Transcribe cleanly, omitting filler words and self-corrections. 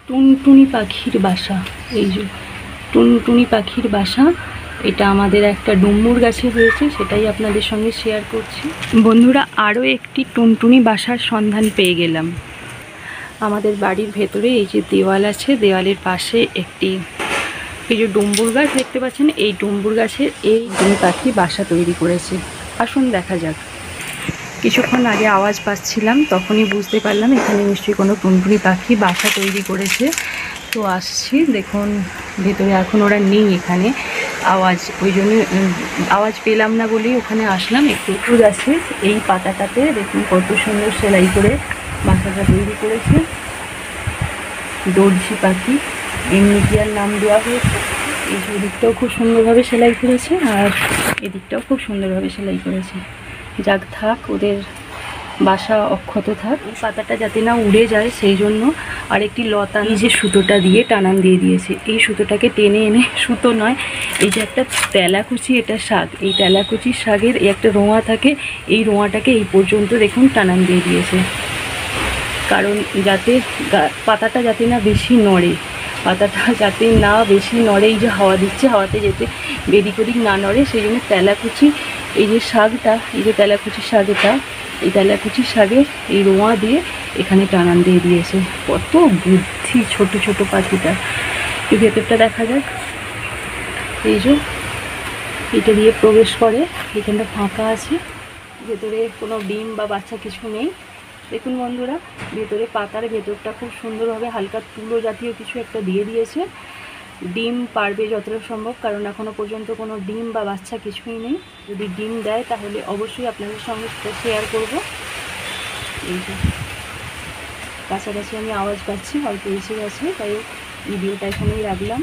টুনটুনি পাখির বাসা। এই যে টুনটুনি পাখির বাসা, এটা আমাদের একটা ডুমুর গাছে হয়েছে, সেটাই আপনাদের সঙ্গে শেয়ার করছি। বন্ধুরা, আরও একটি টুনটুনি বাসার সন্ধান পেয়ে গেলাম। আমাদের বাড়ির ভেতরে এই যে দেওয়াল আছে, দেওয়ালের পাশে একটি এই যে ডুম্বুর গাছ দেখতে পাচ্ছেন, এই ডুম্বুর গাছের এই টুনটুনি পাখি বাসা তৈরি করেছে। আসুন দেখা যাক। কিছুক্ষণ আগে আওয়াজ পাচ্ছিলাম, তখনই বুঝতে পারলাম এখানে নিশ্চয়ই কোনো টুনটুনি পাখি বাসা তৈরি করেছে। তো আসছি, দেখুন ভেতরে এখন ওরা নেই এখানে, আওয়াজ ওই জন্য আওয়াজ পেলাম না বলেই ওখানে আসলাম। একটু ফুল গাছের এই পাতাটাতে দেখুন কত সুন্দর সেলাই করে বাসাটা তৈরি করেছে। দর্জি পাখি এমনিটিয়ার নাম দেওয়া হয়েছে। এই দিকটাও খুব সুন্দরভাবে সেলাই করেছে, আর এদিকটাও খুব সুন্দরভাবে সেলাই করেছে। যাক থাক, ওদের বাসা অক্ষত থাক। এই পাতাটা যাতে না উড়ে যায় সেই জন্য আরেকটি লতা নিজে সুতোটা দিয়ে টানান দিয়ে দিয়েছে। এই সুতোটাকে টেনে এনে, সুতো নয়, এই যে একটা তেলাকুচি, এটা শাক, এই তেলাকুচির শাকের একটা রোঁয়া থাকে, এই রোঁয়াটাকে এই পর্যন্ত দেখুন টানান দিয়ে দিয়েছে, কারণ যাতে পাতাটা যাতে না বেশি নড়ে, পাতাটা যাতে না বেশি নড়ে, এই যে হাওয়া দিচ্ছে, হাওয়াতে যেতে বেদিক ওদিক না নড়ে, সেই জন্য তেলাকুচি, এই যে শাকটা, এই যে তেলাকুচির শাক, এটা এই তেলাকুচির শাকের এই রোঁয়া দিয়ে এখানে টানান দিয়ে দিয়েছে। কত বুদ্ধি ছোট ছোট পাখিটা। এই ভেতরটা দেখা যাক। এই যে এটা দিয়ে প্রবেশ করে, এখানটা ফাঁকা আছে, ভেতরে কোনো ডিম বা বাচ্চা কিছু নেই। দেখুন বন্ধুরা, ভেতরে পাতার ভেতরটা খুব সুন্দরভাবে হালকা তুলো জাতীয় কিছু একটা দিয়ে দিয়েছে। ডিম পারবে যতটা সম্ভব, কারণ এখনও পর্যন্ত কোনো ডিম বা বাচ্চা কিছুই নেই। যদি ডিম দেয় তাহলে অবশ্যই আপনাদের সঙ্গে সেটা শেয়ার করব। এই যে কাছাকাছি আমি আওয়াজ পাচ্ছি, হয়তো এসে গেছে, তাই ভিডিওটা এখানেই রাখলাম।